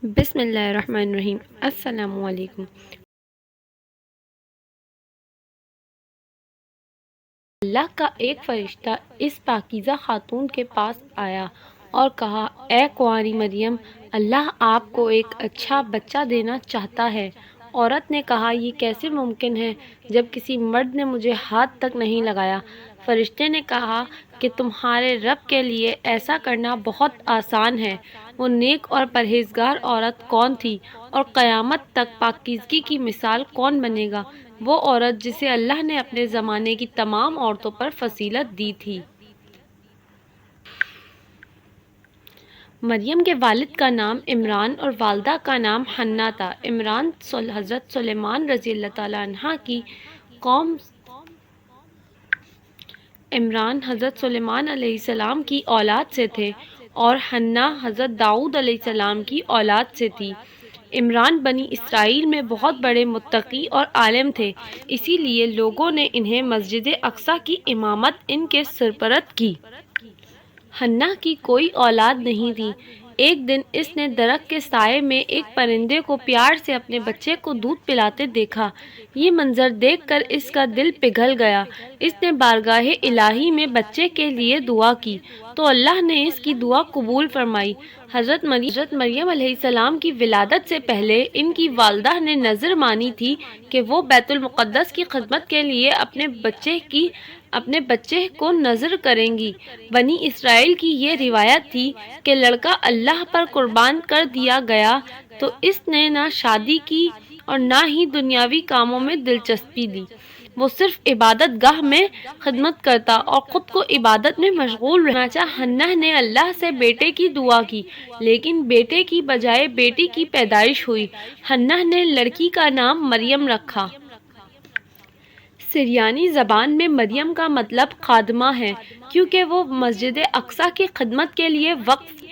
بسم اللہ الرحمن الرحیم۔ السلام علیکم۔ اللہ کا ایک فرشتہ اس پاکیزہ خاتون کے پاس آیا اور کہا، اے کنواری مریم، اللہ آپ کو ایک اچھا بچہ دینا چاہتا ہے۔ عورت نے کہا، یہ کیسے ممکن ہے جب کسی مرد نے مجھے ہاتھ تک نہیں لگایا؟ فرشتے نے کہا کہ تمہارے رب کے لیے ایسا کرنا بہت آسان ہے۔ وہ نیک اور پرہیزگار عورت کون تھی اور قیامت تک پاکیزگی کی مثال کون بنے گا؟ وہ عورت جسے اللہ نے اپنے زمانے کی تمام عورتوں پر فضیلت دی تھی۔ مریم کے والد کا نام عمران اور والدہ کا نام حنا تھا۔ عمران حضرت سلیمان رضی اللہ تعالیٰ عنہ کی قوم عمران حضرت سلیمان علیہ السلام کی اولاد سے تھے اور حنا حضرت داؤد علیہ السلام کی اولاد سے تھی۔ عمران بنی اسرائیل میں بہت بڑے متقی اور عالم تھے، اسی لیے لوگوں نے انہیں مسجد اقصیٰ کی امامت ان کے سرپرست کی۔ حنا کی کوئی اولاد نہیں تھی۔ ایک دن اس نے درخت کے سائے میں ایک پرندے کو پیار سے اپنے بچے کو دودھ پلاتے دیکھا۔ یہ منظر دیکھ کر اس کا دل پگھل گیا۔ اس نے بارگاہ الہی میں بچے کے لیے دعا کی تو اللہ نے اس کی دعا قبول فرمائی۔ حضرت مریم علیہ السلام کی ولادت سے پہلے ان کی والدہ نے نذر مانی تھی کہ وہ بیت المقدس کی خدمت کے لیے اپنے بچے کو نذر کریں گی۔ بنی اسرائیل کی یہ روایت تھی کہ لڑکا اللہ پر قربان کر دیا گیا تو اس نے نہ شادی کی اور نہ ہی دنیاوی کاموں میں دلچسپی لی۔ وہ صرف عبادت گاہ میں خدمت کرتا اور خود کو عبادت میں مشغول رہنا چاہتا۔ حنا نے اللہ سے بیٹے کی دعا کی، لیکن بیٹے کی بجائے بیٹی کی پیدائش ہوئی۔ حنا نے لڑکی کا نام مریم رکھا۔ سریانی زبان میں مریم کا مطلب خادمہ ہے، کیونکہ وہ مسجد اقصیٰ کی خدمت کے لیے وقف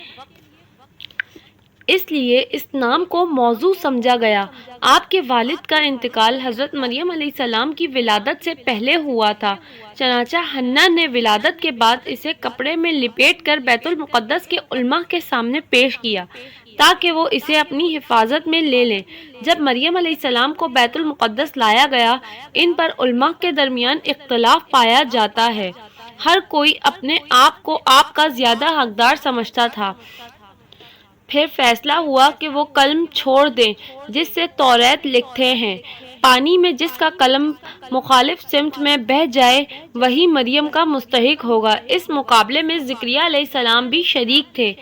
اس لیے اس نام کو موضوع سمجھا گیا۔ آپ کے والد کا انتقال حضرت مریم علیہ السلام کی ولادت سے پہلے ہوا تھا، چنانچہ حنا نے ولادت کے بعد اسے کپڑے میں لپیٹ کر بیت المقدس کے علماء کے سامنے پیش کیا تاکہ وہ اسے اپنی حفاظت میں لے لیں۔ جب مریم علیہ السلام کو بیت المقدس لایا گیا، ان پر علماء کے درمیان اختلاف پایا جاتا ہے۔ ہر کوئی اپنے آپ کو آپ کا زیادہ حقدار سمجھتا تھا۔ پھر فیصلہ ہوا کہ وہ قلم چھوڑ دیں جس سے توریت لکھتے ہیں۔ پانی میں جس کا قلم مخالف سمت میں بہہ جائے وہی مریم کا مستحق ہوگا۔ اس مقابلے میں زکریا علیہ السلام بھی شریک تھے۔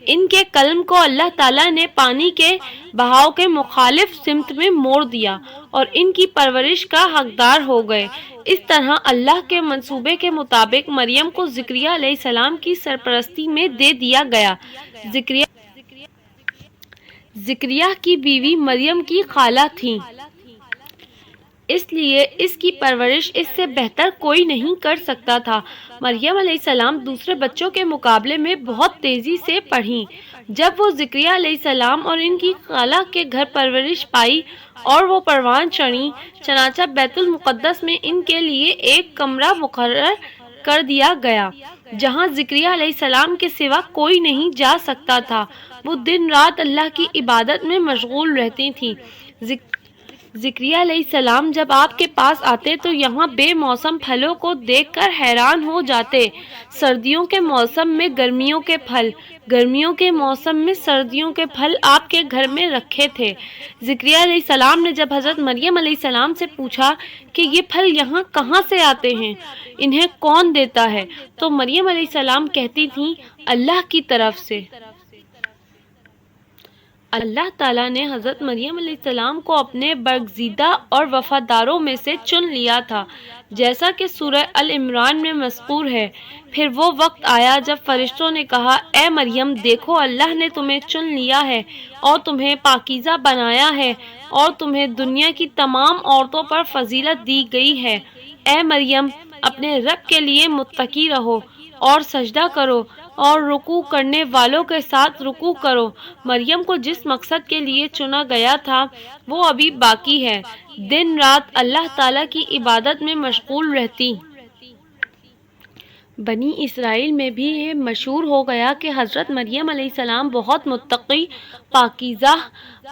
ان کے قلم کو اللہ تعالیٰ نے پانی کے بہاؤ کے مخالف سمت میں موڑ دیا اور ان کی پرورش کا حقدار ہو گئے۔ اس طرح اللہ کے منصوبے کے مطابق مریم کو زکریا علیہ السلام کی سرپرستی میں دے دیا گیا۔ زکریا کی بیوی مریم کی خالہ تھیں، اس لیے اس کی پرورش اس سے بہتر کوئی نہیں کر سکتا تھا۔ مریم علیہ السلام دوسرے بچوں کے مقابلے میں بہت تیزی سے بڑھیں۔ جب وہ زکریا علیہ السلام اور ان کی خالہ کے گھر پرورش پائی اور وہ پروان چڑھیں، چنانچہ بیت المقدس میں ان کے لیے ایک کمرہ مقرر کر دیا گیا جہاں زکریا علیہ السلام کے سوا کوئی نہیں جا سکتا تھا۔ وہ دن رات اللہ کی عبادت میں مشغول رہتی تھیں۔ زکریا علیہ السلام جب آپ کے پاس آتے تو یہاں بے موسم پھلوں کو دیکھ کر حیران ہو جاتے۔ سردیوں کے موسم میں گرمیوں کے پھل، گرمیوں کے موسم میں سردیوں کے پھل آپ کے گھر میں رکھے تھے۔ زکریا علیہ السلام نے جب حضرت مریم علیہ السلام سے پوچھا کہ یہ پھل یہاں کہاں سے آتے ہیں، انہیں کون دیتا ہے، تو مریم علیہ السلام کہتی تھیں، اللہ کی طرف سے۔ اللہ تعالیٰ نے حضرت مریم علیہ السلام کو اپنے برگزیدہ اور وفاداروں میں سے چن لیا تھا، جیسا کہ سورہ ال عمران میں مذکور ہے۔ پھر وہ وقت آیا جب فرشتوں نے کہا، اے مریم، دیکھو اللہ نے تمہیں چن لیا ہے اور تمہیں پاکیزہ بنایا ہے اور تمہیں دنیا کی تمام عورتوں پر فضیلت دی گئی ہے۔ اے مریم، اپنے رب کے لیے متقی رہو اور سجدہ کرو اور رکوع کرنے والوں کے ساتھ رکوع کرو۔ مریم کو جس مقصد کے لیے چنا گیا تھا وہ ابھی باقی ہے۔ دن رات اللہ تعالیٰ کی عبادت میں مشغول رہتی۔ بنی اسرائیل میں بھی یہ مشہور ہو گیا کہ حضرت مریم علیہ السلام بہت متقی، پاکیزہ،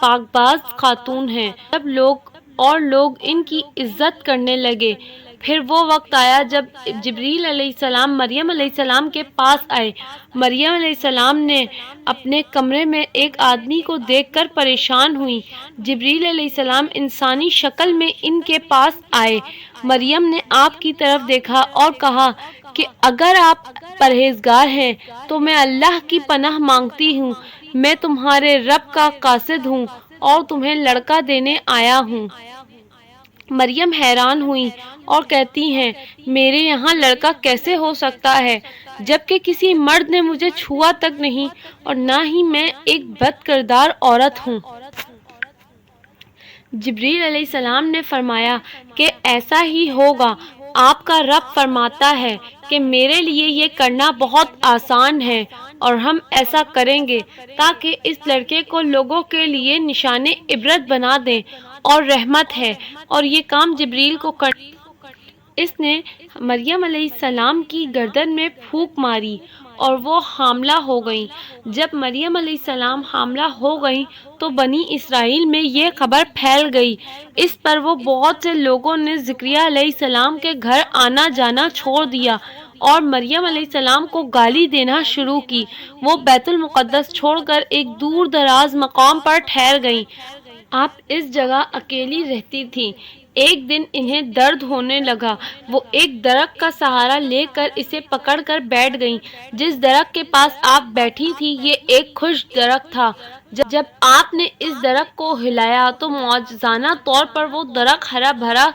پاک باز خاتون ہیں۔ جب لوگ ان کی عزت کرنے لگے، پھر وہ وقت آیا جب جبریل علیہ السلام مریم علیہ السلام کے پاس آئے۔ مریم علیہ السلام نے اپنے کمرے میں ایک آدمی کو دیکھ کر پریشان ہوئی۔ جبریل علیہ السلام انسانی شکل میں ان کے پاس آئے۔ مریم نے آپ کی طرف دیکھا اور کہا کہ اگر آپ پرہیزگار ہیں تو میں اللہ کی پناہ مانگتی ہوں، میں تمہارے رب کا قاصد ہوں اور تمہیں لڑکا دینے آیا ہوں۔ مریم حیران ہوئی اور کہتی ہیں، میرے یہاں لڑکا کیسے ہو سکتا ہے جبکہ کسی مرد نے مجھے چھوا تک نہیں اور نہ ہی میں ایک بد کردار عورت ہوں۔ جبریل علیہ السلام نے فرمایا کہ ایسا ہی ہوگا، آپ کا رب فرماتا ہے کہ میرے لیے یہ کرنا بہت آسان ہے اور ہم ایسا کریں گے تاکہ اس لڑکے کو لوگوں کے لیے نشان عبرت بنا دیں اور رحمت ہے، اور یہ کام جبریل کو کرنا۔ اس نے مریم علیہ السلام کی گردن میں پھونک ماری اور وہ حاملہ ہو گئیں۔ جب مریم علیہ السلام حاملہ ہو گئیں تو بنی اسرائیل میں یہ خبر پھیل گئی۔ اس پر وہ بہت سے لوگوں نے زکریا علیہ السلام کے گھر آنا جانا چھوڑ دیا اور مریم علیہ السلام کو گالی دینا شروع کی۔ وہ بیت المقدس چھوڑ کر ایک دور دراز مقام پر ٹھہر گئیں۔ آپ اس جگہ اکیلی رہتی تھیں۔ ایک دن انہیں درد ہونے لگا۔ وہ ایک درخت کا سہارا لے کر اسے پکڑ کر بیٹھ گئیں۔ جس درخت کے پاس آپ بیٹھی تھی یہ ایک خشک درخت تھا۔ جب آپ نے اس درخت کو ہلایا تو معجزانہ طور پر وہ درخت ہرا بھرا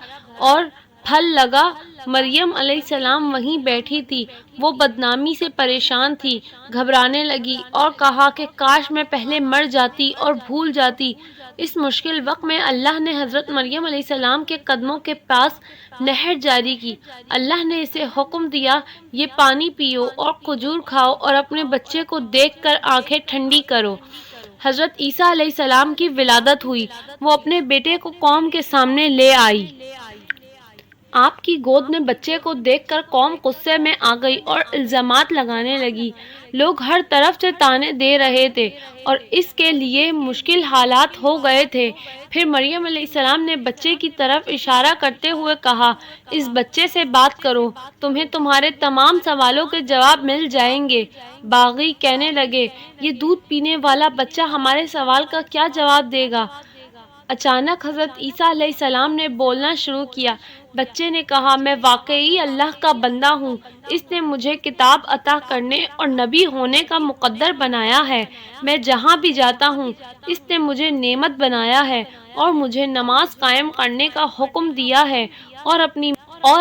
اور پھل لگا۔ مریم علیہ السلام وہیں بیٹھی تھی۔ وہ بدنامی سے پریشان تھی، گھبرانے لگی اور کہا کہ کاش میں پہلے مر جاتی اور بھول جاتی۔ اس مشکل وقت میں اللہ نے حضرت مریم علیہ السلام کے قدموں کے پاس نہر جاری کی۔ اللہ نے اسے حکم دیا، یہ پانی پیو اور کھجور کھاؤ اور اپنے بچے کو دیکھ کر آنکھیں ٹھنڈی کرو۔ حضرت عیسیٰ علیہ السلام کی ولادت ہوئی۔ وہ اپنے بیٹے کو قوم کے سامنے لے آئی۔ آپ کی گود میں بچے کو دیکھ کر قوم غصے میں آ گئی اور الزامات لگانے لگی۔ لوگ ہر طرف سے طعنے دے رہے تھے اور اس کے لیے مشکل حالات ہو گئے تھے۔ پھر مریم علیہ السلام نے بچے کی طرف اشارہ کرتے ہوئے کہا، اس بچے سے بات کرو، تمہیں تمہارے تمام سوالوں کے جواب مل جائیں گے۔ باغی کہنے لگے، یہ دودھ پینے والا بچہ ہمارے سوال کا کیا جواب دے گا؟ اچانک حضرت عیسیٰ علیہ السلام نے بولنا شروع کیا۔ بچے نے کہا، میں واقعی اللہ کا بندہ ہوں۔ اس نے مجھے کتاب عطا کرنے اور نبی ہونے کا مقدر بنایا ہے۔ میں جہاں بھی جاتا ہوں اس نے مجھے نعمت بنایا ہے اور مجھے نماز قائم کرنے کا حکم دیا ہے اور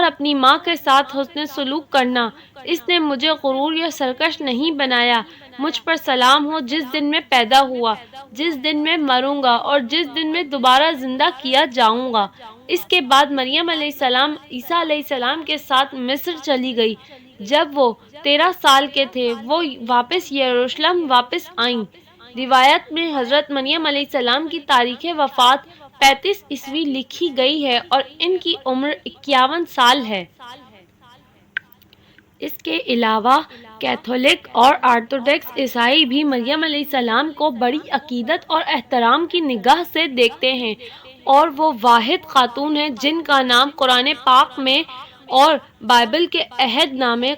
اپنی ماں کے ساتھ حسن سلوک کرنا۔ اس نے مجھے غرور یا سرکش نہیں بنایا۔ مجھ پر سلام ہو جس دن میں پیدا ہوا، جس دن میں مروں گا اور جس دن میں دوبارہ زندہ کیا جاؤں گا۔ اس کے بعد مریم علیہ السلام عیسیٰ علیہ السلام کے ساتھ مصر چلی گئی۔ جب وہ 13 سال کے تھے وہ واپس یروشلم واپس آئیں۔ روایت میں حضرت مریم علیہ السلام کی تاریخ وفات 35 عیسوی لکھی گئی ہے اور ان کی عمر 51 سال ہے۔ اس کے علاوہ کیتھولک اور آرتھوڈکس عیسائی بھی مریم علیہ السلام کو بڑی عقیدت اور احترام کی نگاہ سے دیکھتے ہیں، اور وہ واحد خاتون ہیں جن کا نام قرآن پاک میں اور بائبل کے عہد نامے